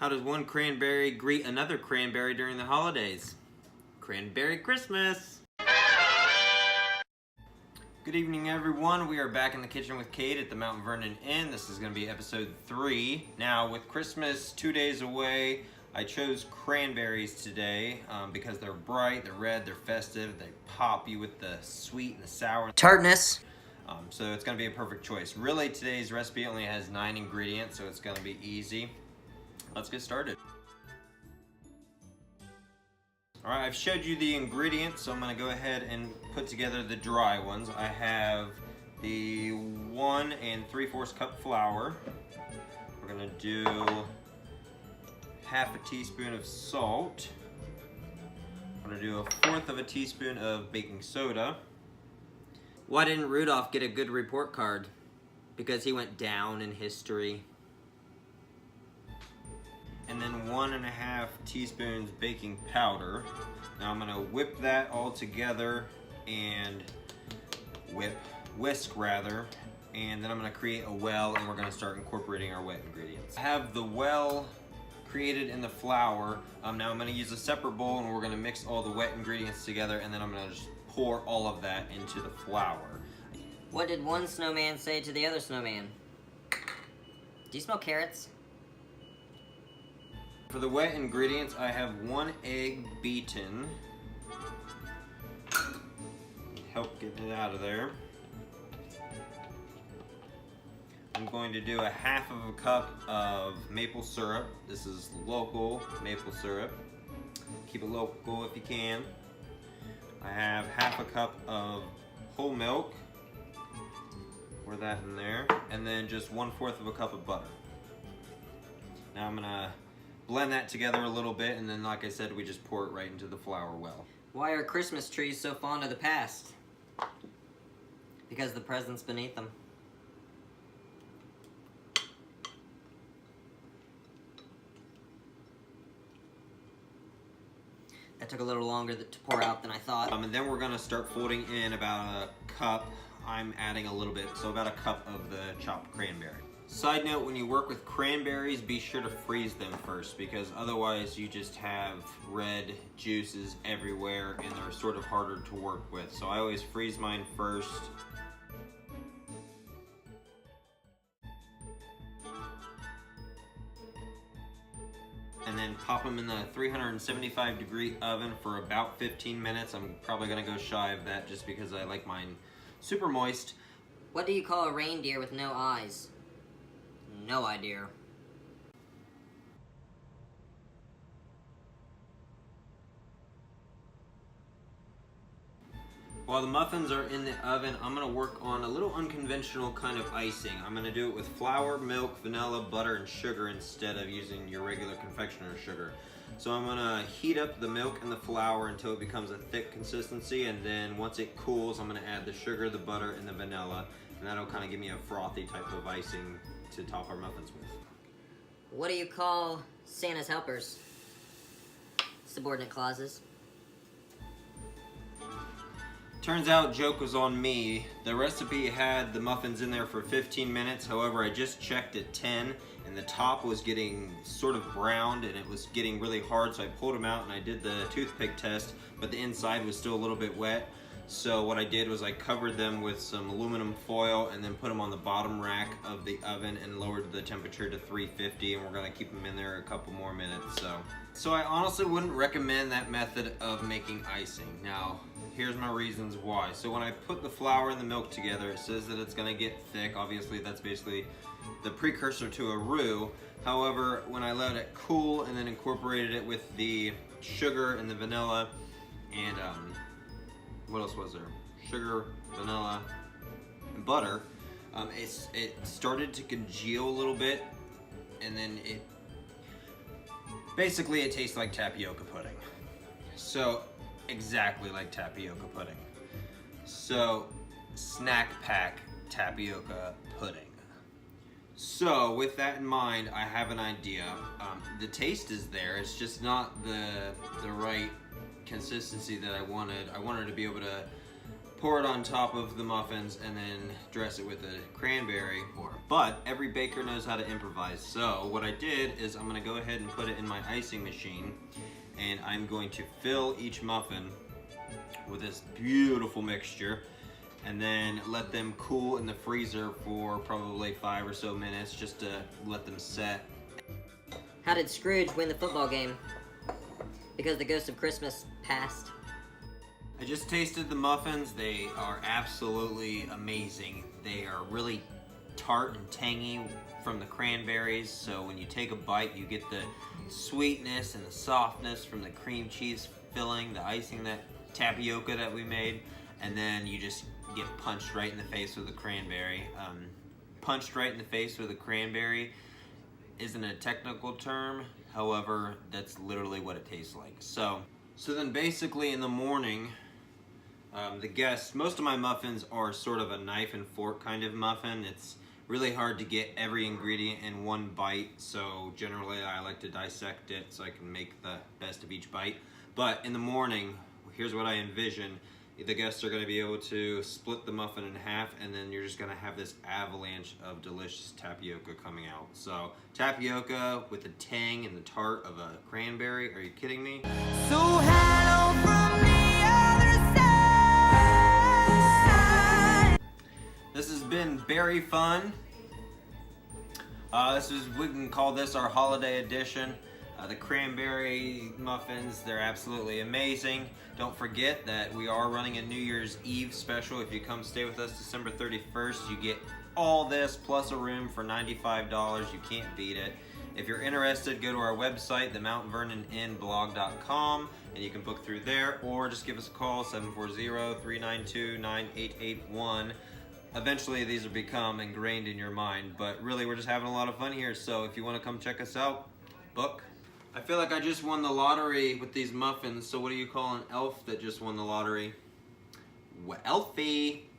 How does one cranberry greet another cranberry during the holidays? Cranberry Christmas! Good evening, everyone. We are back in the kitchen with Kade at the Mount Vernon Inn. This is going to be episode 3. Now, with Christmas 2 days away, I chose cranberries today because they're bright, they're red, they're festive, they pop you with the sweet and the sour tartness. So it's going to be a perfect choice. Really, today's recipe only has 9 ingredients, so it's going to be easy. Let's get started. Alright, I've showed you the ingredients, so I'm going to go ahead and put together the dry ones. I have the 1 3/4 cup flour. We're going to do half a teaspoon of salt. I'm going to do 1/4 teaspoon of baking soda. Why didn't Rudolph get a good report card? Because he went down in history. And then 1.5 teaspoons baking powder. Now I'm gonna whip that all together and whisk rather, and then I'm gonna create a well and we're gonna start incorporating our wet ingredients. I have the well created in the flour. Now I'm gonna use a separate bowl and we're gonna mix all the wet ingredients together, and then I'm gonna just pour all of that into the flour. What did one snowman say to the other snowman? Do you smell carrots? For the wet ingredients, I have 1 egg beaten. Help get it out of there. I'm going to do 1/2 cup of maple syrup. This is local maple syrup. Keep it local if you can. I have 1/2 cup of whole milk. Pour that in there. And then just 1/4 cup of butter. Now I'm gonna blend that together a little bit, and then like I said, we just pour it right into the flour well. Why are Christmas trees so fond of the past? Because the present's beneath them. That took a little longer to pour out than I thought. And then we're gonna start folding in about 1 cup. I'm adding a little bit, so about 1 cup of the chopped cranberry. Side note, when you work with cranberries, be sure to freeze them first, because otherwise you just have red juices everywhere and they're sort of harder to work with. So I always freeze mine first. And then pop them in the 375-degree oven for about 15 minutes. I'm probably gonna go shy of that just because I like mine super moist. What do you call a reindeer with no eyes? No idea. While the muffins are in the oven, I'm gonna work on a little unconventional kind of icing. I'm gonna do it with flour, milk, vanilla, butter, and sugar instead of using your regular confectioner's sugar. So I'm gonna heat up the milk and the flour until it becomes a thick consistency, and then once it cools, I'm gonna add the sugar, the butter, and the vanilla, and that'll kind of give me a frothy type of icing to top our muffins with. What do you call Santa's helpers? Subordinate clauses. Turns out joke was on me. The recipe had the muffins in there for 15 minutes. However, I just checked at 10 and the top was getting sort of browned and it was getting really hard, so I pulled them out and I did the toothpick test, but the inside was still a little bit wet. So what I did was I covered them with some aluminum foil and then put them on the bottom rack of the oven and lowered the temperature to 350, and we're gonna keep them in there a couple more minutes. So I honestly wouldn't recommend that method of making icing. Now, here's my reasons why. So when I put the flour and the milk together, it says that it's gonna get thick. Obviously, that's basically the precursor to a roux. However, when I let it cool and then incorporated it with the sugar and the vanilla and what else was there? Sugar, vanilla, and butter. It started to congeal a little bit, and then it tastes like tapioca pudding. So exactly like tapioca pudding. So snack pack tapioca pudding. So with that in mind, I have an idea. The taste is there. It's just not the right consistency that I wanted. I wanted to be able to pour it on top of the muffins, and then dress it with a cranberry. But every baker knows how to improvise. So what I did is I'm gonna go ahead and put it in my icing machine, and I'm going to fill each muffin with this beautiful mixture, and then let them cool in the freezer for probably 5 or so minutes just to let them set. How did Scrooge win the football game? Because the ghost of Christmas passed. I just tasted the muffins. They are absolutely amazing. They are really tart and tangy from the cranberries, so when you take a bite you get the sweetness and the softness from the cream cheese filling, the icing, that tapioca that we made, and then you just get punched right in the face with a cranberry. Punched right in the face with a cranberry isn't a technical term, however, that's literally what it tastes like. So then basically in the morning, the guests, most of my muffins are sort of a knife and fork kind of muffin. It's really hard to get every ingredient in one bite, so generally I like to dissect it so I can make the best of each bite. But in the morning, here's what I envision. The guests are going to be able to split the muffin in half, and then you're just going to have this avalanche of delicious tapioca coming out. So tapioca with the tang and the tart of a cranberry, are you kidding me? So hello from the other side. This has been very fun. We can call this our holiday edition. The cranberry muffins, they're absolutely amazing. Don't forget that we are running a New Year's Eve special. If you come stay with us December 31st, you get all this plus a room for $95. You can't beat it. If you're interested, go to our website, the Mount Vernon Inn blog.com, and you can book through there, or just give us a call, 740-392-9881. Eventually these will become ingrained in your mind, but really we're just having a lot of fun here, so if you want to come check us out, book. I feel like I just won the lottery with these muffins, so what do you call an elf that just won the lottery? Well, Elfie!